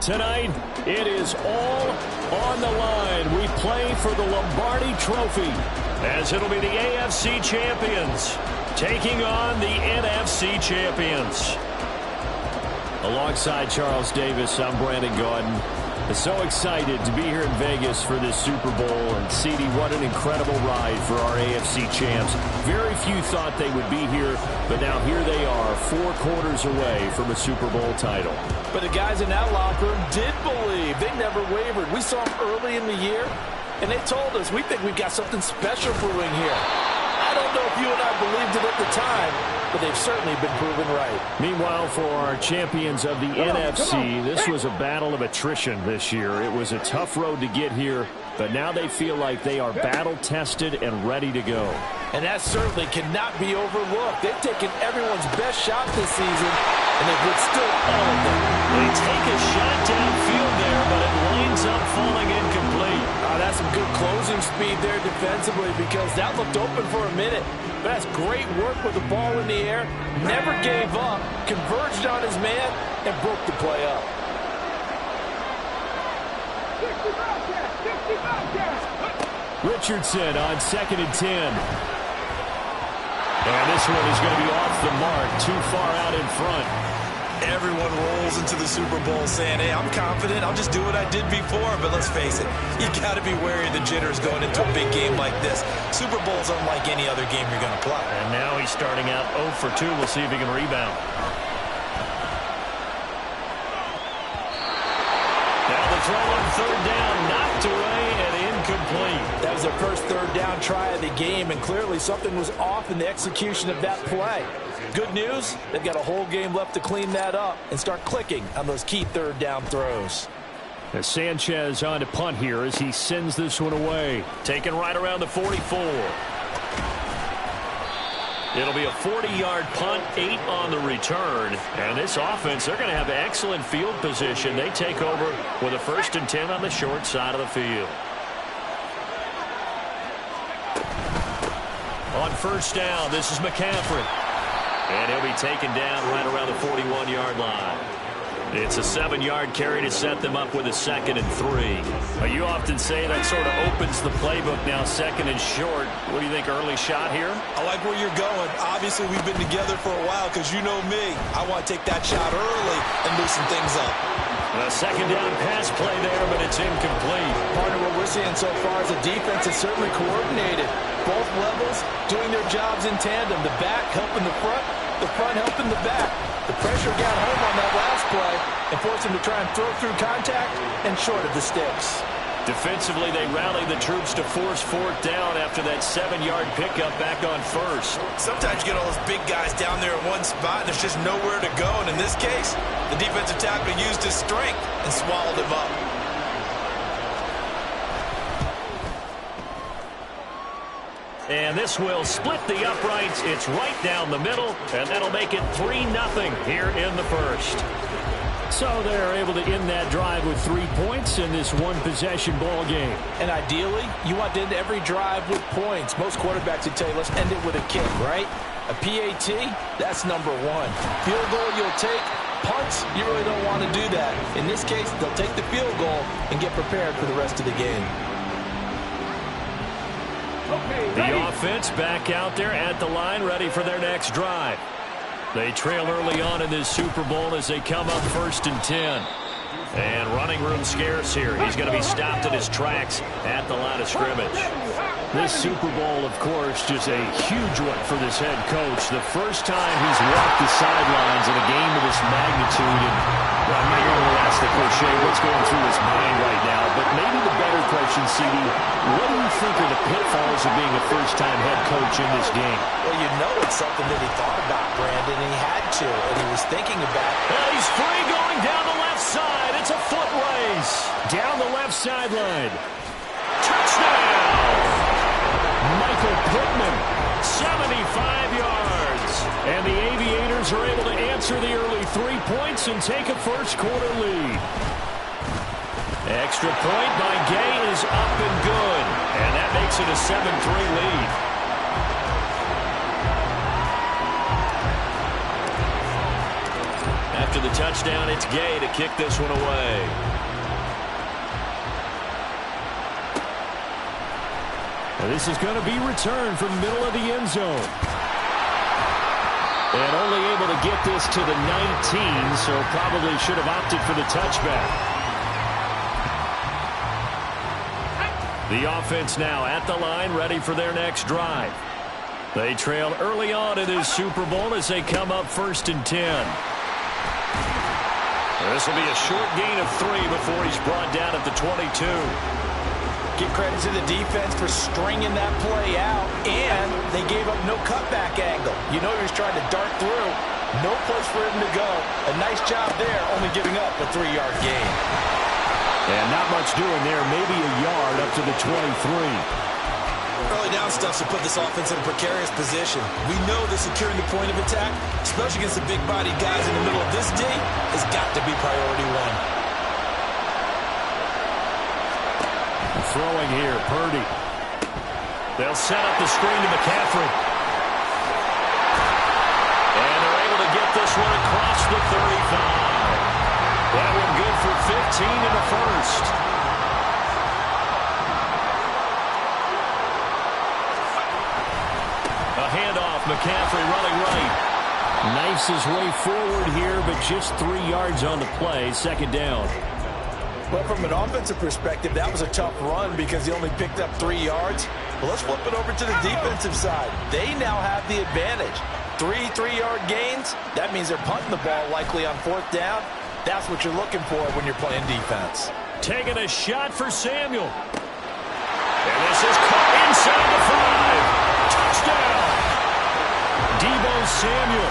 Tonight, it is all on the line. We play for the Lombardi Trophy, as it'll be the AFC champions taking on the NFC champions. Alongside Charles Davis, I'm Brandon Gaudin. So excited to be here in Vegas for this Super Bowl. And, CD, what an incredible ride for our AFC champs. Very few thought they would be here, but now here they are, 4 quarters away from a Super Bowl title. But the guys in that locker room did believe. They never wavered. We saw them early in the year, and they told us, we think we've got something special brewing here. I don't know if you and I believed it at the time, but they've certainly been proven right. Meanwhile, for our champions of the NFC, this was a battle of attrition this year. It was a tough road to get here, but now they feel like they are battle-tested and ready to go. And that certainly cannot be overlooked. They've taken everyone's best shot this season, and they've withstood all of them. They take a shot downfield there, but it winds up falling incomplete. That's some good closing speed there defensively, because that looked open for a minute. But that's great work with the ball in the air. Never gave up, converged on his man, and broke the play up. Richardson on 2nd and 10. And this one is going to be off the mark, too far out in front. Everyone rolls into the Super Bowl saying, hey, I'm confident, I'll just do what I did before. But let's face it, you got to be wary of the jitters going into a big game like this. Super Bowl's unlike any other game you're going to play. And now he's starting out 0 for 2. We'll see if he can rebound. Now the throw on 3rd down, knocked away and incomplete. That was their first 3rd down try of the game, and clearly something was off in the execution of that play. Good news, they've got a whole game left to clean that up and start clicking on those key 3rd down throws. As Sanchez on to punt here as he sends this one away. Taken right around the 44. It'll be a 40-yard punt, 8 on the return. And this offense, they're going to have excellent field position. They take over with a 1st and 10 on the short side of the field. On 1st down, this is McCaffrey. And he'll be taken down right around the 41-yard line. It's a 7-yard carry to set them up with a 2nd and 3. You often say that sort of opens the playbook now, 2nd and short. What do you think, early shot here? I like where you're going. Obviously, we've been together for a while because you know me. I want to take that shot early and loosen things up. A 2nd down pass play there, but it's incomplete. Part of what we're seeing so far is the defense is certainly coordinated. Both levels doing their jobs in tandem. The back helping the front helping the back. The pressure got home on that last play and forced him to try and throw through contact and short of the sticks. Defensively, they rallied the troops to force 4th down after that 7-yard pickup back on 1st. Sometimes you get all those big guys down there in one spot and there's just nowhere to go. And in this case, the defensive tackle used his strength and swallowed him up. And this will split the uprights. It's right down the middle, and that'll make it 3-0 here in the 1st. So they're able to end that drive with 3 points in this one-possession ball game. And ideally, you want to end every drive with points. Most quarterbacks would tell you, let's end it with a kick, right? A PAT, that's number 1. Field goal you'll take. Punts, you really don't want to do that. In this case, they'll take the field goal and get prepared for the rest of the game. The offense back out there at the line, ready for their next drive. They trail early on in this Super Bowl as they come up 1st and 10. And running room scarce here. He's going to be stopped in his tracks at the line of scrimmage. This Super Bowl, of course, just a huge one for this head coach. The first time he's walked the sidelines in a game of this magnitude. And I'm not going to ask the cliche what's going through his mind right now, but maybe the better question, CD, what do you think are the pitfalls of being a first-time head coach in this game? Well, you know it's something that he thought about, Brandon, and he had to, and he was thinking about it. And he's free going down the left side. It's a foot race. Down the left sideline. Touchdown! Michael Pittman, 75 yards. And the Aviators are able to answer the early 3 points and take a first-quarter lead. Extra point by Gay is up and good. And that makes it a 7-3 lead. after the touchdown. It's Gay to kick this one away. And this is going to be returned from the middle of the end zone. And only able to get this to the 19, so probably should have opted for the touchback. The offense now at the line, ready for their next drive. They trail early on in this Super Bowl as they come up 1st and 10. This will be a short gain of 3 before he's brought down at the 22. Give credit to the defense for stringing that play out, and they gave up no cutback angle. You know he was trying to dart through. No place for him to go. A nice job there, only giving up a 3-yard gain. And not much doing there, maybe a yard up to the 23. Early down stuff to put this offense in a precarious position. We know that securing the point of attack, especially against the big-bodied guys in the middle of this D, has got to be priority 1. Throwing here, Purdy. They'll set up the screen to McCaffrey. And they're able to get this one across the 35. That one good for 15 in the first. A handoff, McCaffrey running right. Knifes his way forward here, but just 3 yards on the play, 2nd down. Well, from an offensive perspective, that was a tough run because he only picked up 3 yards. But let's flip it over to the defensive side. They now have the advantage. 3 3-yard gains, that means they're punting the ball likely on 4th down. That's what you're looking for when you're playing defense. Taking a shot for Samuel. And this is caught inside the 5. Touchdown! Deebo Samuel,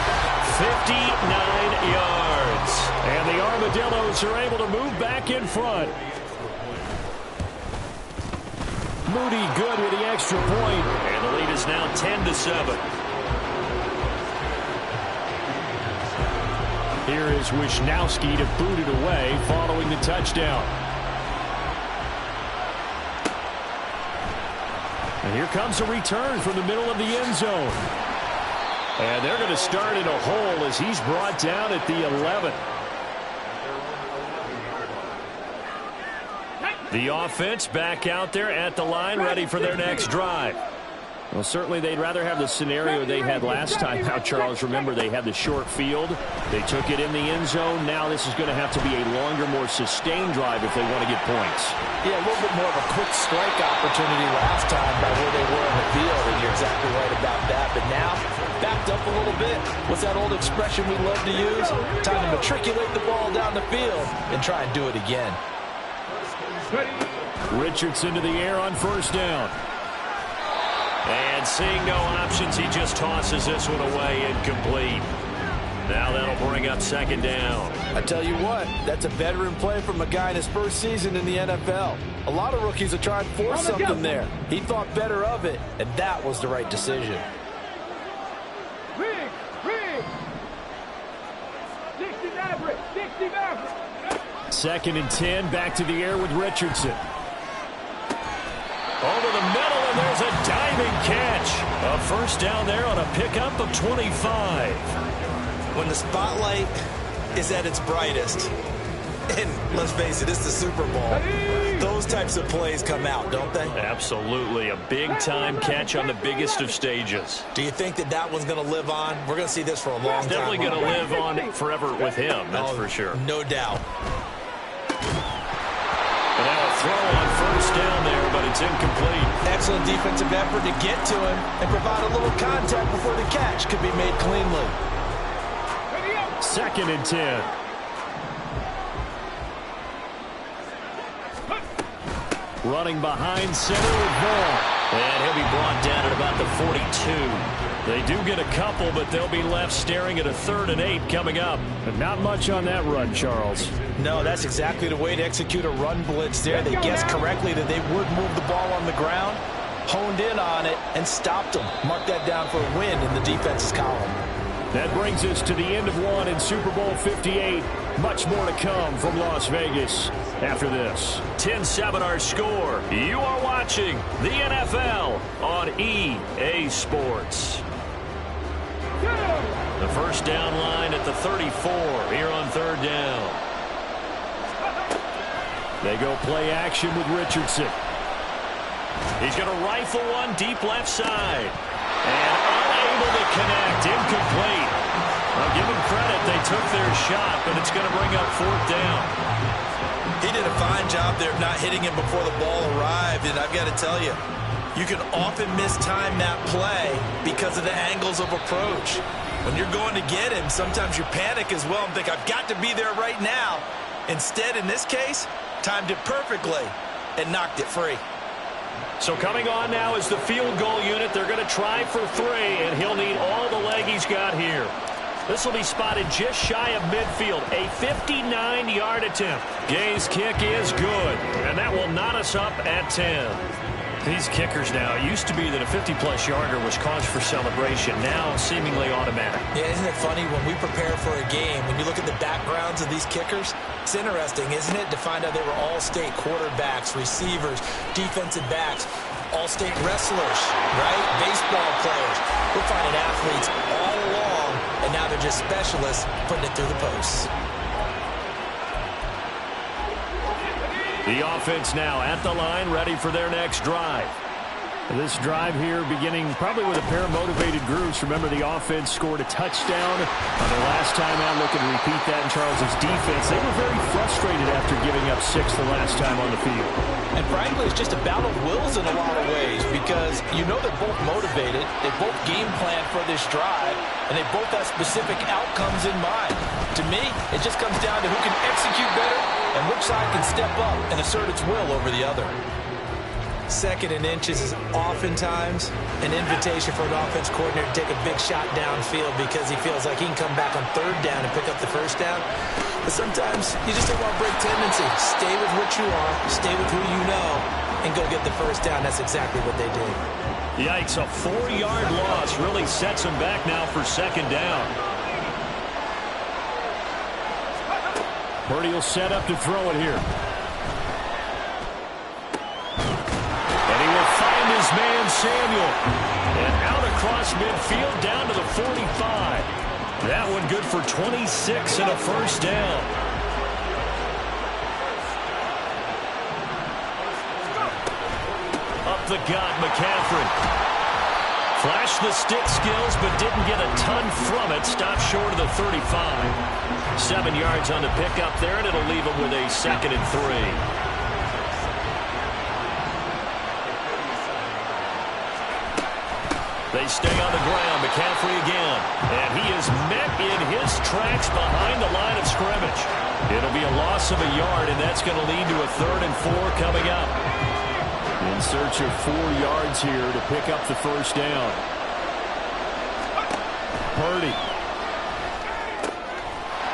59 yards. And the Armadillos are able to move back in front. Moody good with the extra point. And the lead is now 10-7. Here is Wisnowski to boot it away following the touchdown. And here comes a return from the middle of the end zone. And they're going to start in a hole as he's brought down at the 11. The offense back out there at the line, ready for their next drive. Well, certainly they'd rather have the scenario they had last time out, Charles. Remember, they had the short field. They took it in the end zone. Now this is going to have to be a longer, more sustained drive if they want to get points. Yeah, a little bit more of a quick strike opportunity last time by where they were on the field, and you're exactly right about that. But now, backed up a little bit. What's that old expression we love to use? Time to matriculate the ball down the field and try and do it again. Richardson to the air on 1st down. And seeing no options, he just tosses this one away incomplete. Now that'll bring up 2nd down. I tell you what, that's a veteran play from a guy in his first season in the NFL. A lot of rookies are trying to force something there. He thought better of it, and that was the right decision. 2nd and 10, back to the air with Richardson. Over the middle, and there's a diving catch. A 1st down there on a pickup of 25. When the spotlight is at its brightest, and let's face it, it's the Super Bowl, those types of plays come out, don't they? Absolutely. A big-time catch on the biggest of stages. Do you think that that one's going to live on? We're going to see this for a long time. Definitely going to live on forever with him, that's for sure. No doubt. And now a throw on 1st down there, but it's incomplete. Excellent defensive effort to get to him and provide a little contact before the catch could be made cleanly. 2nd and 10. Running behind center with Vaughn. And he'll be brought down at about the 42. They do get a couple, but they'll be left staring at a 3rd and 8 coming up. But not much on that run, Charles. No, that's exactly the way to execute a run blitz there. They guessed correctly that they would move the ball on the ground, honed in on it, and stopped them. Mark that down for a win in the defense's column. That brings us to the end of one in Super Bowl 58. Much more to come from Las Vegas after this. 10-7 our score. You are watching the NFL on EA Sports. The first down line at the 34 here on third down. They go play action with Richardson. He's going to rifle one deep left side. And unable to connect. Incomplete. I'll give them credit. They took their shot, but it's going to bring up fourth down. He did a fine job there of not hitting him before the ball arrived. And I've got to tell you, you can often mistime that play because of the angles of approach. When you're going to get him, sometimes you panic as well and think, I've got to be there right now. Instead, in this case, timed it perfectly and knocked it free. So coming on now is the field goal unit. They're going to try for 3, and he'll need all the leg he's got here. This will be spotted just shy of midfield. A 59-yard attempt. Gay's kick is good, and that will knot us up at 10. These kickers now, it used to be that a 50-plus yarder was cause for celebration. Now seemingly automatic. Yeah, isn't it funny when we prepare for a game, when you look at the backgrounds of these kickers, it's interesting, isn't it, to find out they were all-state quarterbacks, receivers, defensive backs, all-state wrestlers, right? Baseball players. We're finding athletes all along, and now they're just specialists putting it through the posts. The offense now at the line, ready for their next drive. This drive here beginning probably with a pair of motivated groups. Remember, the offense scored a touchdown on their last time out. Looking to repeat that in Charles's defense. They were very frustrated after giving up 6 the last time on the field. And frankly, it's just a battle of wills in a lot of ways because you know they're both motivated. They both game plan for this drive, and they both have specific outcomes in mind. To me, it just comes down to who can execute better and which side can step up and assert its will over the other. Second and inches is oftentimes an invitation for an offense coordinator to take a big shot downfield because he feels like he can come back on third down and pick up the first down. But sometimes you just don't want to break tendency. Stay with what you are, stay with who you know, and go get the first down. That's exactly what they did. Yikes, a 4-yard loss really sets them back now for second down. Purdy will set up to throw it here. His man Samuel, and out across midfield down to the 45. That one good for 26 and a first down. Up the gut, McCaffrey. Flashed the stick skills, but didn't get a ton from it. Stopped short of the 35. 7 yards on the pickup there, and it'll leave him with a 2nd and 3. They stay on the ground. McCaffrey again. And he is met in his tracks behind the line of scrimmage. It'll be a loss of a yard, and that's going to lead to a 3rd and 4 coming up. In search of 4 yards here to pick up the first down. Purdy.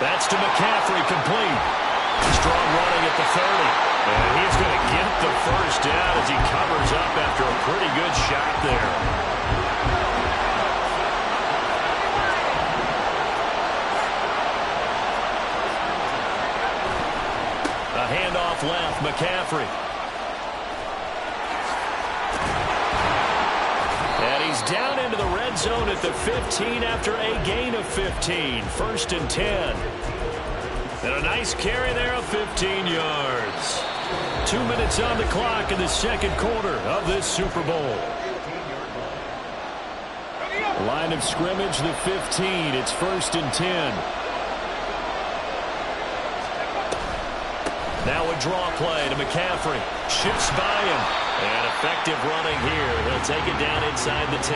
That's to McCaffrey, complete. Strong running at the 30. And he's going to get the first down as he covers up after a pretty good shot there. A handoff left, McCaffrey. And he's down into the red zone at the 15 after a gain of 15. 1st and 10. And a nice carry there of 15 yards. 2 minutes on the clock in the second quarter of this Super Bowl. Line of scrimmage, the 15. It's 1st and 10. Now a draw play to McCaffrey. Shifts by him. And effective running here. They'll take it down inside the 10.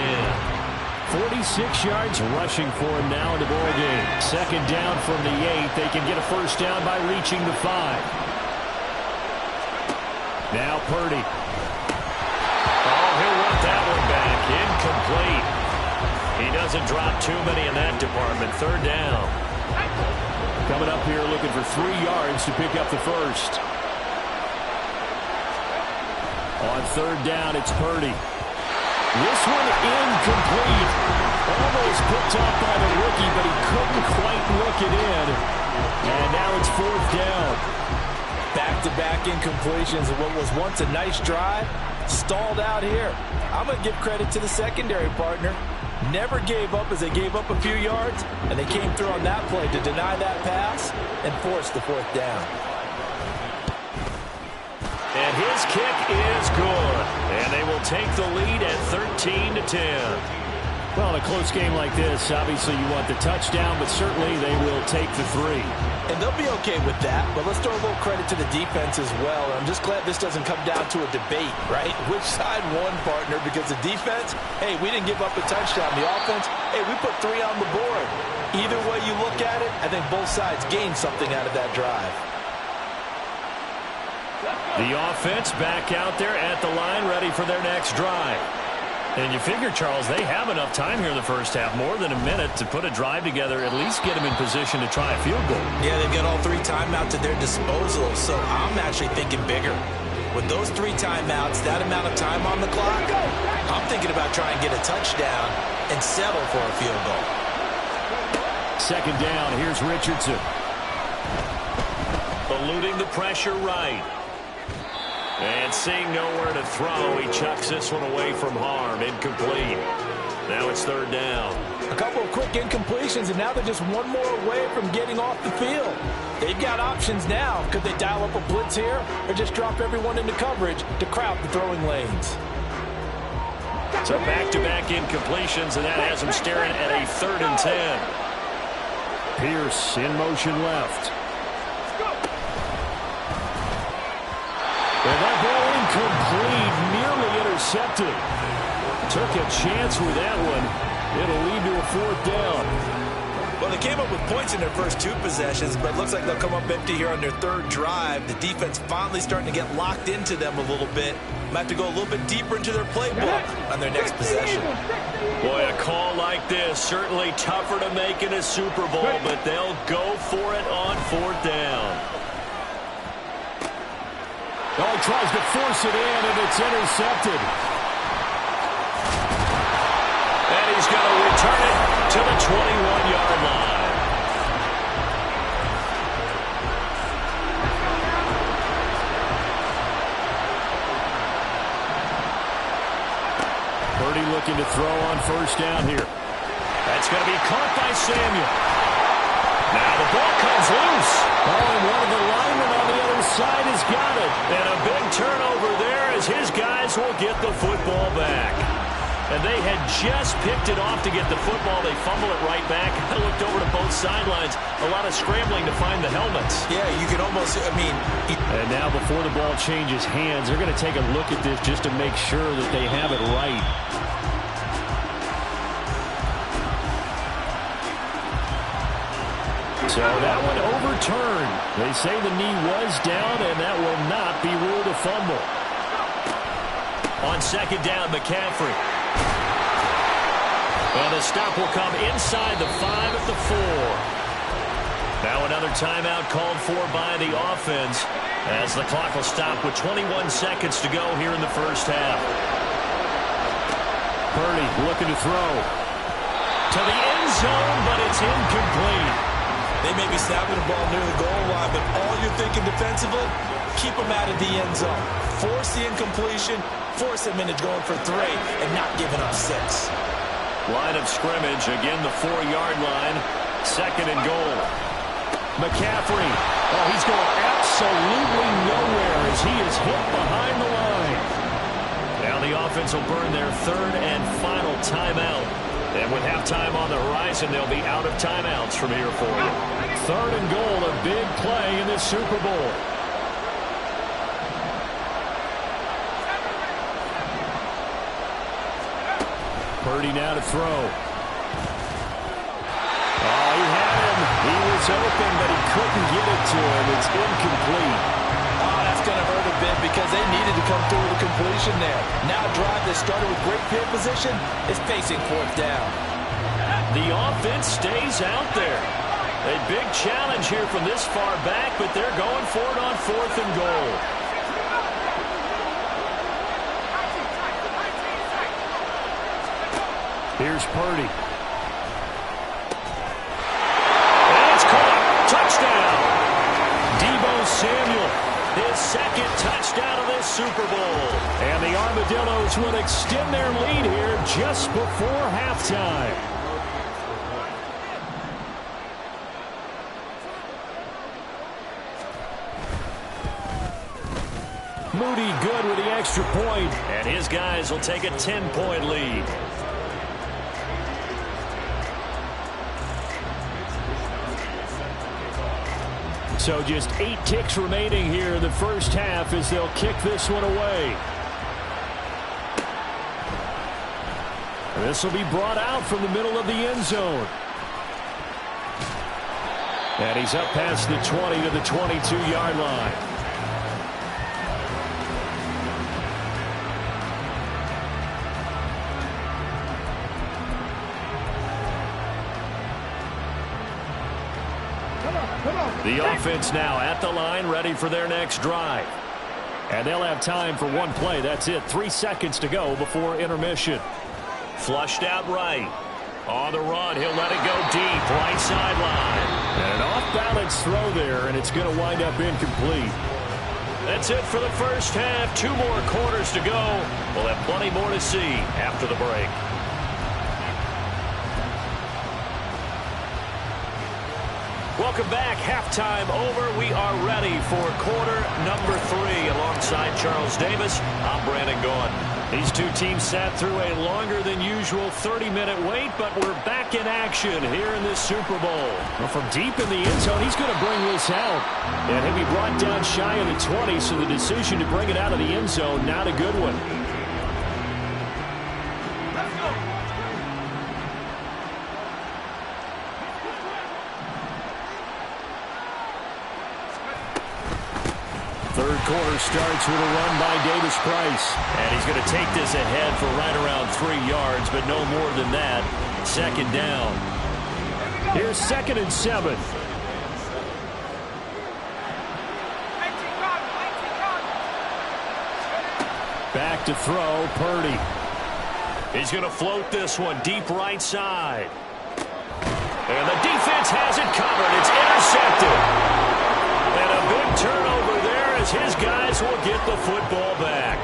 46 yards rushing for him now in the ball game. 2nd down from the 8. They can get a first down by reaching the 5. Now Purdy. Oh, he'll want that one back. Incomplete. He doesn't drop too many in that department. 3rd down. Coming up here looking for 3 yards to pick up the first. On 3rd down, it's Purdy. This one incomplete. Almost picked up by the rookie, but he couldn't quite look it in. And now it's 4th down. Back-to-back incompletions of what was once a nice drive. Stalled out here. I'm going to give credit to the secondary partner. Never gave up as they gave up a few yards, and they came through on that play to deny that pass and force the fourth down. And his kick is good. And they will take the lead at 13-10. Well, in a close game like this, obviously you want the touchdown, but certainly they will take the 3. And they'll be okay with that, but let's throw a little credit to the defense as well. And I'm just glad this doesn't come down to a debate, right? Which side won, partner? Because the defense, hey, we didn't give up a touchdown. The offense, hey, we put 3 on the board. Either way you look at it, I think both sides gained something out of that drive. The offense back out there at the line, ready for their next drive. And you figure, Charles, they have enough time here in the first half, more than a minute, to put a drive together, at least get them in position to try a field goal. Yeah, they've got all 3 timeouts at their disposal, so I'm actually thinking bigger. With those 3 timeouts, that amount of time on the clock, I'm thinking about trying to get a touchdown and settle for a field goal. Second down, here's Richardson. Eluding the pressure right. And seeing nowhere to throw, he chucks this one away from harm. Incomplete. Now it's third down. A couple of quick incompletions, and now they're just one more away from getting off the field. They've got options now. Could they dial up a blitz here or just drop everyone into coverage to crowd the throwing lanes? So back-to-back incompletions, and that has them staring at a 3rd and 10. Pierce in motion left. And that ball incomplete, nearly intercepted. Took a chance with that one. It'll lead to a 4th down. Well, they came up with points in their first 2 possessions, but it looks like they'll come up empty here on their 3rd drive. The defense finally starting to get locked into them a little bit. Might have to go a little bit deeper into their playbook on their next possession. Boy, a call like this, certainly tougher to make in a Super Bowl, but they'll go for it on 4th down. Oh, he tries to force it in, and it's intercepted. And he's going to return it to the 21-yard line. Purdy looking to throw on first down here. That's going to be caught by Samuel. Now the ball comes loose. Oh, and one of the linemen on the other side has got it. And a big turnover there as his guys will get the football back. And they had just picked it off to get the football. They fumble it right back. I looked over to both sidelines. A lot of scrambling to find the helmets. Yeah, you can almost, And now before the ball changes hands, they're going to take a look at this just to make sure that they have it right. So that one overturned. They say the knee was down, and that will not be ruled a fumble. On second down, McCaffrey. Well, the stop will come inside the 5 at the 4. Now another timeout called for by the offense as the clock will stop with 21 seconds to go here in the first half. Purdy looking to throw. To the end zone, but it's incomplete. they may be snapping the ball near the goal line, but all you're thinking defensively, keep them out of the end zone. Force the incompletion, force them into going for 3 and not giving up 6. Line of scrimmage, again the 4-yard line. Second and goal. McCaffrey. Oh, he's going absolutely nowhere as he is hit behind the line. Now the offense will burn their 3rd and final timeout. And with halftime on the horizon, they'll be out of timeouts from here forward. 3rd and goal, a big play in this Super Bowl. Purdy now to throw. Oh, he had him. He was open, but he couldn't get it to him. It's incomplete. Oh, that's going to hurt a bit because they needed to come through with a completion there. Now a drive that started with great field position is facing 4th down. The offense stays out there. A big challenge here from this far back, but they're going for it on 4th and goal. Here's Purdy. And it's caught. Touchdown. Deebo Samuel, his 2nd touchdown of this Super Bowl. And the Armadillos will extend their lead here just before halftime. Moody good with the extra point, and his guys will take a 10-point lead. So just 8 ticks remaining here in the first half as they'll kick this one away. And this will be brought out from the middle of the end zone. And he's up past the 20 to the 22-yard line. The offense now at the line, ready for their next drive. And they'll have time for one play. That's it. 3 seconds to go before intermission. Flushed out right. On the run, he'll let it go deep. Right sideline. And an off-balance throw there, and it's going to wind up incomplete. That's it for the first half. 2 more quarters to go. We'll have plenty more to see after the break. Welcome back. Halftime over. We are ready for quarter number 3. Alongside Charles Davis, I'm Brandon Gaudin. These two teams sat through a longer than usual 30-minute wait, but we're back in action here in this Super Bowl. Well, from deep in the end zone, he's going to bring this out. And he'll be brought down shy of the 20, so the decision to bring it out of the end zone, not a good one. Third quarter starts with a run by Davis Price. And he's going to take this ahead for right around 3 yards, but no more than that. Second down. Here's 2nd and 7. Back to throw, Purdy. He's going to float this one deep right side. And the defense has it covered. It's intercepted. And a big turnover there as his guys will get the football back.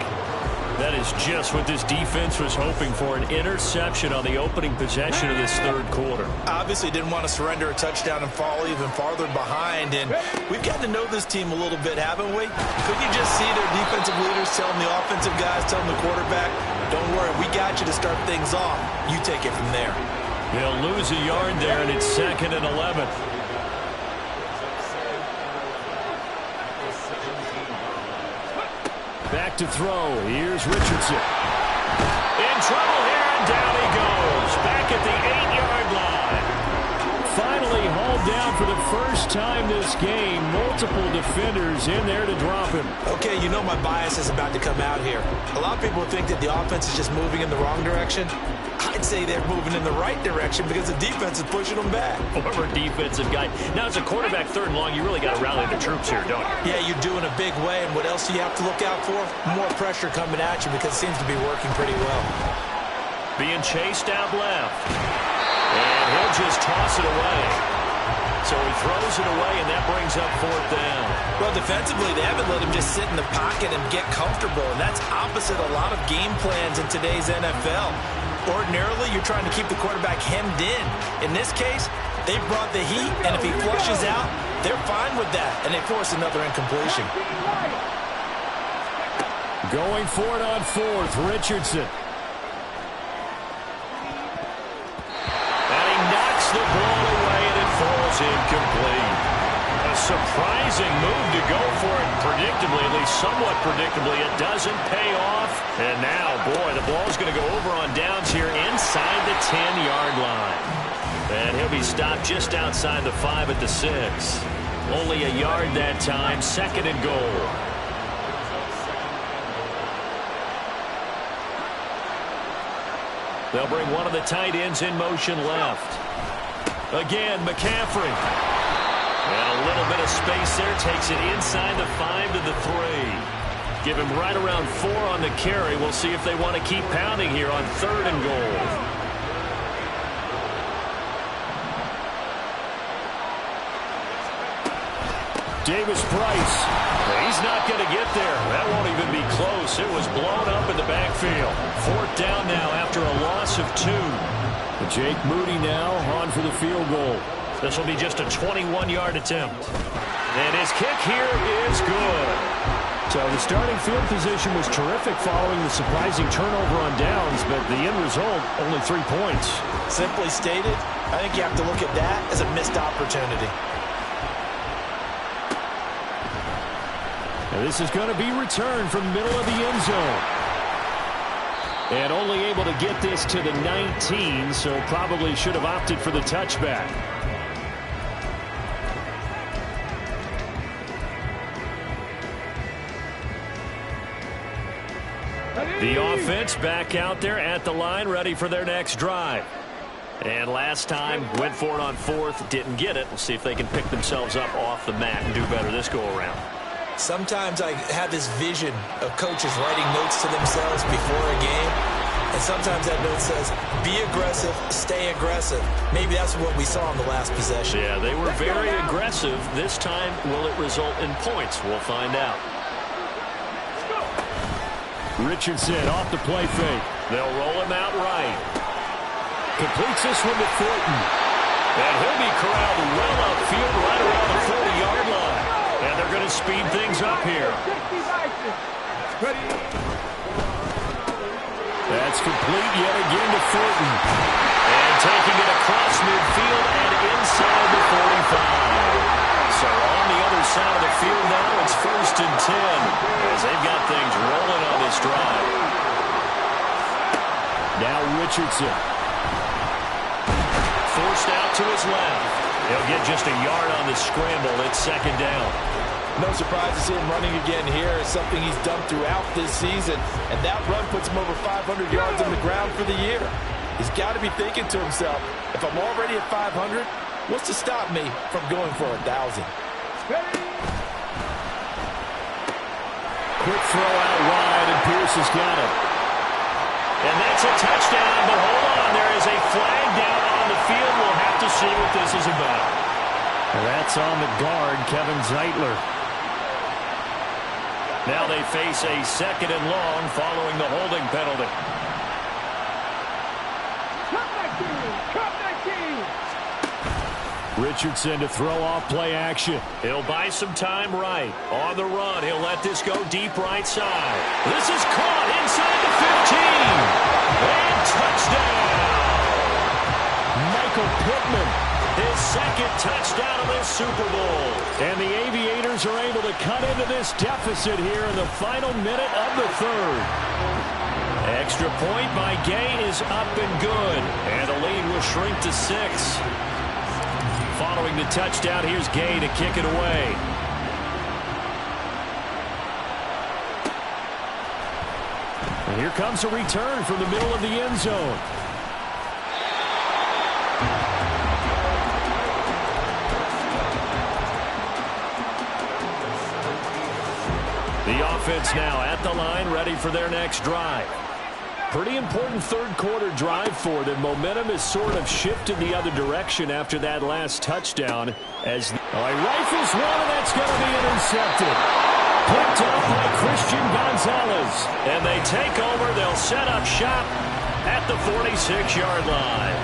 That is just what this defense was hoping for, an interception on the opening possession of this third quarter. Obviously didn't want to surrender a touchdown and fall even farther behind, and we've gotten to know this team a little bit, haven't we? Could you just see their defensive leaders telling the offensive guys, telling the quarterback, don't worry, we got you to start things off. You take it from there. They'll lose a yard there, and it's 2nd and 11. Back to throw. Here's Richardson. In trouble here, and down he goes. Back at the 8-yard line. Finally hauled down for the first time this game. Multiple defenders in there to drop him. Okay, you know my bias is about to come out here. A lot of people think that the offense is just moving in the wrong direction. I'd say they're moving in the right direction because the defense is pushing them back. Former defensive guy. Now, as a quarterback 3rd and long, you really got to rally the troops here, don't you? Yeah, you do in a big way. And what else do you have to look out for? More pressure coming at you because it seems to be working pretty well. Being chased out left. And he'll just toss it away. So he throws it away, and that brings up 4th down. Well, defensively, they haven't let him just sit in the pocket and get comfortable, and that's opposite a lot of game plans in today's NFL. Ordinarily, you're trying to keep the quarterback hemmed in. In this case, they brought the heat, and if he flushes out, they're fine with that, and they force another incompletion. Going for it on 4th, Richardson. And he knocks the ball away, and it falls incomplete. A surprising move to go for it predictably, at least somewhat predictably. It doesn't pay off. And now, boy, the ball's going to go over on downs here inside the 10-yard line. And he'll be stopped just outside the 5 at the 6. Only a yard that time, 2nd and goal. They'll bring one of the tight ends in motion left. Again, McCaffrey. And a little bit of space there. Takes it inside the 5 to the 3. Give him right around 4 on the carry. We'll see if they want to keep pounding here on 3rd and goal. Davis Price. He's not going to get there. That won't even be close. pass. It was blown up in the backfield. 4th down now after a loss of 2. Jake Moody now on for the field goal. This will be just a 21-yard attempt. And his kick here is good. So the starting field position was terrific following the surprising turnover on downs, but the end result, only 3 points. Simply stated, I think you have to look at that as a missed opportunity. Now this is going to be returned from the middle of the end zone. And only able to get this to the 19, so probably should have opted for the touchback. The offense back out there at the line, ready for their next drive. And last time, went for it on 4th, didn't get it. We'll see if they can pick themselves up off the mat and do better this go-around. Sometimes I have this vision of coaches writing notes to themselves before a game. And sometimes that note says, be aggressive, stay aggressive. Maybe that's what we saw in the last possession. Yeah, they were very aggressive. This time, will it result in points? We'll find out. Richardson off the play fake. They'll roll him out right. Completes this one to Thornton. And he'll be corralled well upfield right around the 40-yard line. And they're going to speed things up here. That's complete yet again to Thornton. And taking it across midfield and inside the 45. So on the other side of the field now, it's 1st and 10 as they've got things rolling on this drive. Now Richardson. Forced out to his left. He'll get just a yard on the scramble. It's 2nd down. No surprise to see him running again here. It's something he's done throughout this season. And that run puts him over 500 yards on the ground for the year. He's got to be thinking to himself, if I'm already at 500, what's to stop me from going for 1,000? Quick throw out wide, and Pierce has got it. And that's a touchdown, but hold on. There is a flag down on the field. We'll have to see what this is about. And that's on the guard, Kevin Zeitler. Now they face a 2nd and long following the holding penalty. Richardson to throw off play action. He'll buy some time right. On the run, he'll let this go deep right side. This is caught inside the 15. And touchdown. Michael Pittman, his 2nd touchdown of this Super Bowl. And the Aviators are able to cut into this deficit here in the final minute of the 3rd. Extra point by Gay is up and good. And the lead will shrink to 6. Following the touchdown, here's Gay to kick it away. And here comes a return from the middle of the end zone. The offense now at the line, ready for their next drive. Pretty important 3rd quarter drive for them. Momentum has sort of shifted the other direction after that last touchdown. As he rifles one, and that's going to be intercepted. Picked up by Christian Gonzalez. And they take over. They'll set up shop at the 46-yard line.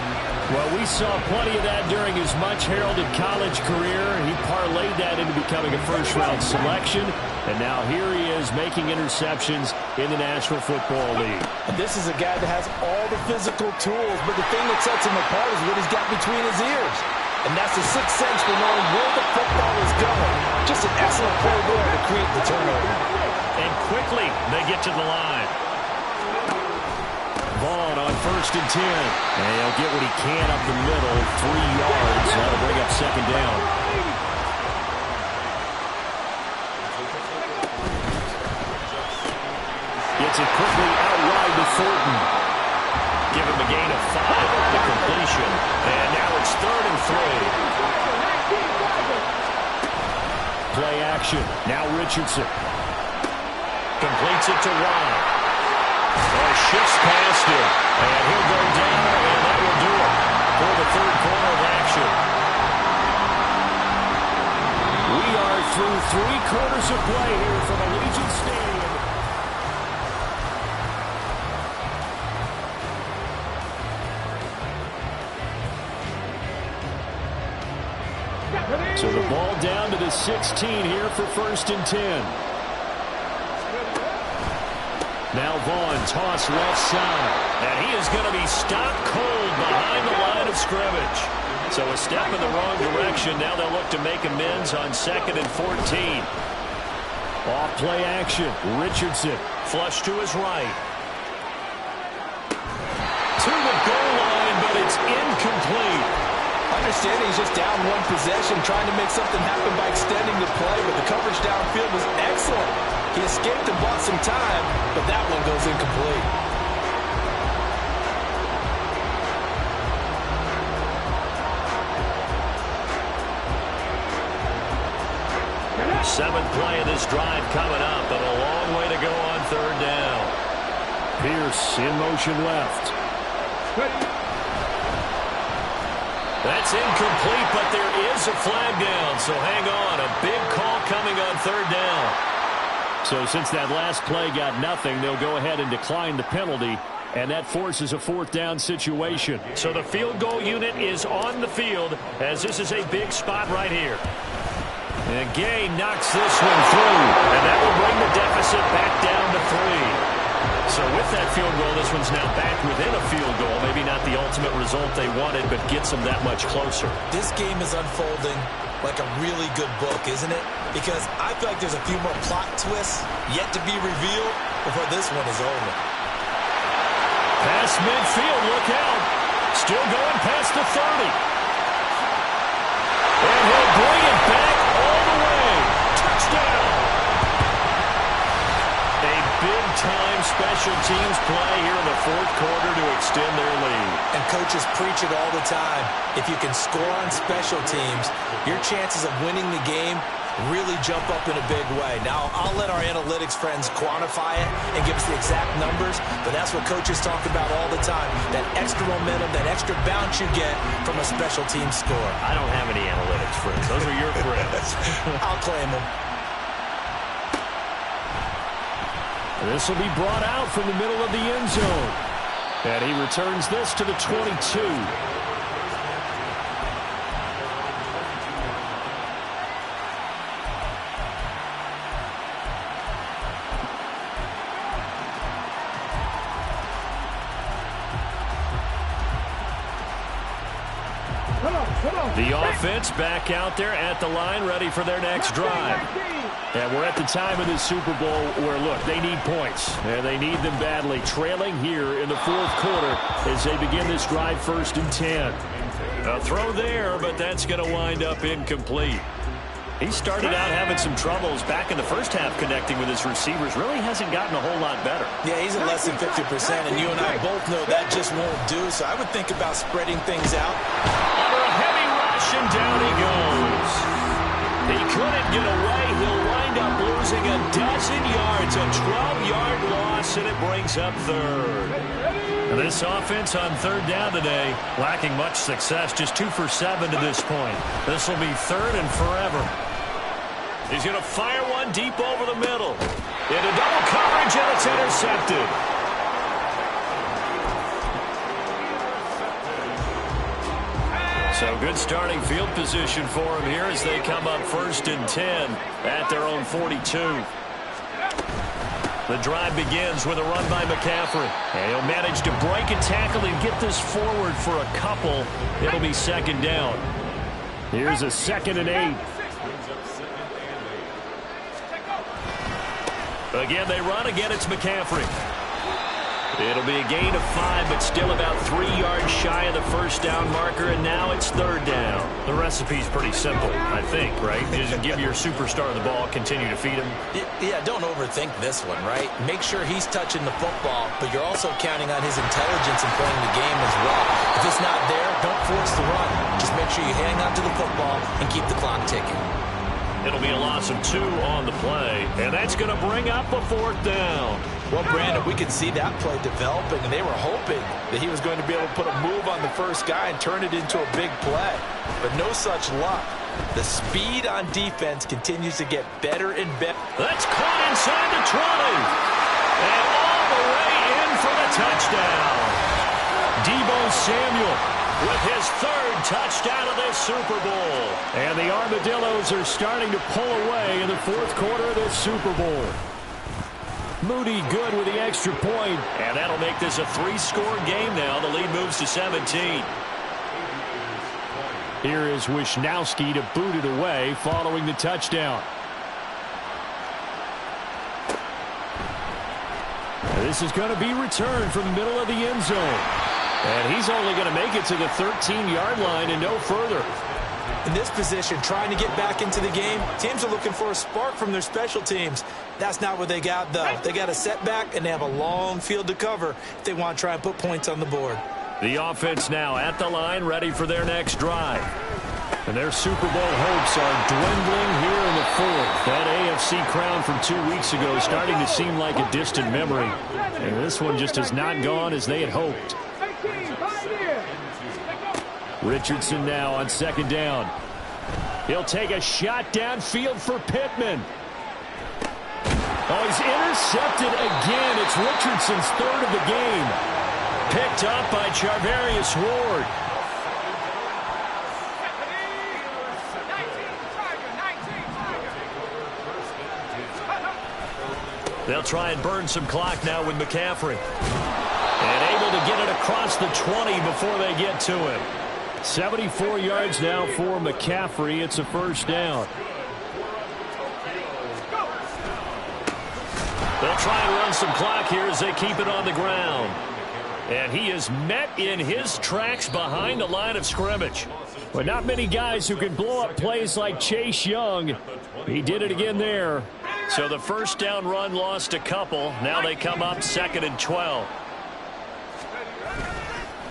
Well, we saw plenty of that during his much-heralded college career. He parlayed that into becoming a first-round selection. And now here he is making interceptions in the National Football League. And this is a guy that has all the physical tools, but the thing that sets him apart is what he's got between his ears. And that's the 6th sense for knowing where the football is going. Just an excellent play there to create the turnover. And quickly they get to the line. Vaughn on 1st and 10. And he'll get what he can up the middle, 3 yards. That'll bring up 2nd down. Gets it quickly out wide to Thornton. Give him a gain of 5 on the completion. And now it's 3rd and 3. Play action. Now Richardson. Completes it to Ron. And shifts past him. And he'll go down, and that will do it for the 3rd quarter of action. We are through 3 quarters of play here from Allegiant Stadium. So the ball down to the 16 here for 1st and 10. Now Vaughn, toss left side. And he is going to be stopped cold behind the line of scrimmage. So a step in the wrong direction. Now they'll look to make amends on 2nd and 14. Off play action. Richardson, flush to his right. To the goal line, but it's incomplete. Understanding he's just down one possession, trying to make something happen by extending the play, but the coverage downfield was excellent. He escaped and bought some time, but that one goes incomplete. Seventh play of this drive coming up, and a long way to go on 3rd down. Pierce in motion left. That's incomplete, but there is a flag down, so hang on. A big call coming on 3rd down. So since that last play got nothing, they'll go ahead and decline the penalty, and that forces a 4th down situation. So the field goal unit is on the field, as this is a big spot right here. And Gay knocks this one through, and that will bring the deficit back down to 3. So with that field goal, this one's now back within a field goal. Maybe not the ultimate result they wanted, but gets them that much closer. This game is unfolding like a really good book, isn't it? Because I feel like there's a few more plot twists yet to be revealed before this one is over. Past midfield, look out. Still going past the 30. And he'll bring it back all the way. Touchdown. A big-time special teams play here in the 4th quarter to extend their lead. And coaches preach it all the time. If you can score on special teams, your chances of winning the game really jump up in a big way. Now, I'll let our analytics friends quantify it and give us the exact numbers, but that's what coaches talk about all the time. That extra momentum, that extra bounce you get from a special team score. I don't have any analytics friends. Those are your friends. I'll claim them. This will be brought out from the middle of the end zone. And he returns this to the 22. The offense back out there at the line, ready for their next drive. And we're at the time of this Super Bowl where, look, they need points, and they need them badly. Trailing here in the 4th quarter as they begin this drive, 1st and 10. A throw there, but that's going to wind up incomplete. He started out having some troubles back in the first half connecting with his receivers. Really hasn't gotten a whole lot better. Yeah, he's at less than 50%, and you and I both know that just won't do. So I would think about spreading things out. Under a heavy rush, and down he goes. He couldn't get away. He'll wind up losing a dozen yards. A 12-yard loss, and it brings up 3rd. This offense on 3rd down today, lacking much success. Just 2 for 7 to this point. This will be 3rd and forever. He's going to fire one deep over the middle. Into double coverage, and it's intercepted. So good starting field position for him here as they come up 1st and 10 at their own 42. The drive begins with a run by McCaffrey. And he'll manage to break a tackle and get this forward for a couple. It'll be 2nd down. Here's a 2nd and 8. Again, they run. Again, it's McCaffrey. It'll be a gain of 5, but still about 3 yards shy of the 1st down marker, and now it's 3rd down. The recipe's pretty simple, I think, right? You just give your superstar the ball, continue to feed him. Yeah, don't overthink this one, right? Make sure he's touching the football, but you're also counting on his intelligence in playing the game as well. If it's not there, don't force the run. Just make sure you hang on to the football and keep the clock ticking. It'll be a loss of 2 on the play, and that's going to bring up a 4th down. Well, Brandon, we could see that play developing, and they were hoping that he was going to be able to put a move on the first guy and turn it into a big play. But no such luck. The speed on defense continues to get better and better. That's caught inside the 20. And all the way in for the touchdown. Deebo Samuel with his third touchdown of this Super Bowl. And the Armadillos are starting to pull away in the fourth quarter of this Super Bowl. Moody good with the extra point. And that'll make this a 3-score game now. The lead moves to 17. Here is Wisnowski to boot it away following the touchdown. This is going to be returned from the middle of the end zone. And he's only going to make it to the 13-yard line and no further. In this position, trying to get back into the game, teams are looking for a spark from their special teams. That's not what they got, though. They got a setback, and they have a long field to cover if they want to try and put points on the board. The offense now at the line, ready for their next drive. And their Super Bowl hopes are dwindling here in the fourth. That AFC crown from 2 weeks ago is starting to seem like a distant memory. And this one just has not gone as they had hoped. Richardson now on second down. He'll take a shot downfield for Pittman. Oh, he's intercepted again. It's Richardson's third of the game. Picked up by Charvarius Ward. They'll try and burn some clock now with McCaffrey. And able to get it across the 20 before they get to him. 74 yards now for McCaffrey. It's a first down. They'll try and run some clock here as they keep it on the ground. And he is met in his tracks behind the line of scrimmage. But not many guys who can blow up plays like Chase Young. He did it again there. So the first down run lost a couple. Now they come up 2nd and 12.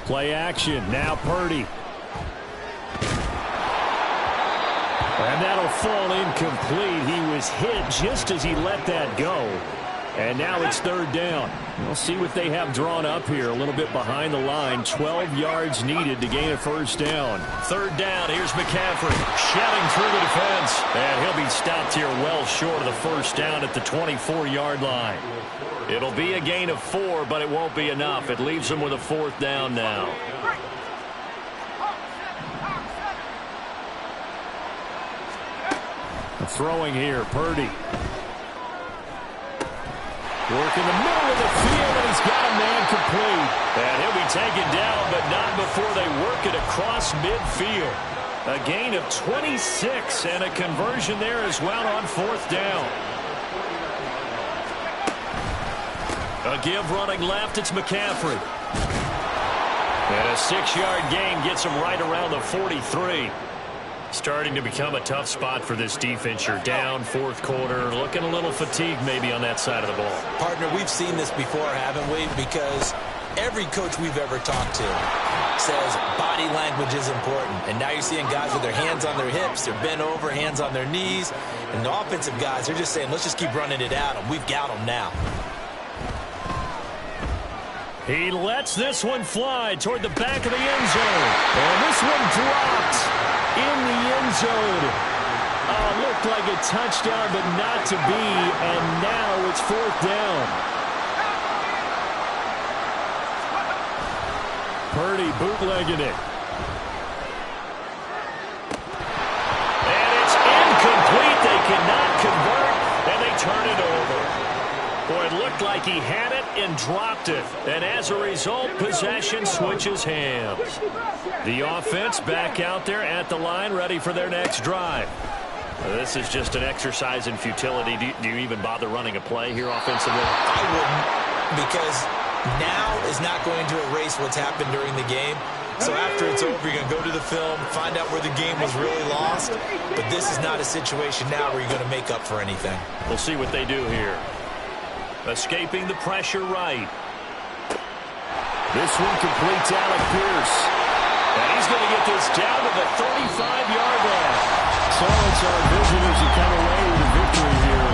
Play action. Now Purdy. And that'll fall incomplete. He was hit just as he let that go. And now it's third down. We'll see what they have drawn up here. A little bit behind the line. 12 yards needed to gain a first down. Third down. Here's McCaffrey shedding through the defense. And he'll be stopped here well short of the first down at the 24-yard line. It'll be a gain of 4, but it won't be enough. It leaves them with a fourth down now. Throwing here, Purdy. Work in the middle of the field, and he's got a man complete. And he'll be taken down, but not before they work it across midfield. A gain of 26, and a conversion there as well on fourth down. A give running left, it's McCaffrey. And a 6-yard gain gets him right around the 43. Starting to become a tough spot for this defense. You're down fourth quarter, looking a little fatigued maybe on that side of the ball. Partner, we've seen this before, haven't we? Because every coach we've ever talked to says body language is important. And now you're seeing guys with their hands on their hips, they're bent over, hands on their knees. And the offensive guys, they're just saying, let's just keep running it at them. We've got them now. He lets this one fly toward the back of the end zone. And this one dropped in the end zone. Looked like a touchdown, but not to be. And now it's fourth down. Purdy bootlegging it. And it's incomplete. They cannot convert, and they turn it over. Boy, it looked like he had it and dropped it. And as a result, possession switches hands. The offense back out there at the line, ready for their next drive. This is just an exercise in futility. Do you even bother running a play here offensively? I wouldn't, because now is not going to erase what's happened during the game. So after it's over, you're going to go to the film, find out where the game was really lost. But this is not a situation now where you're going to make up for anything. We'll see what they do here. Escaping the pressure right. This one completes Alec Pierce. And he's going to get this down to the 35-yard line. So it's our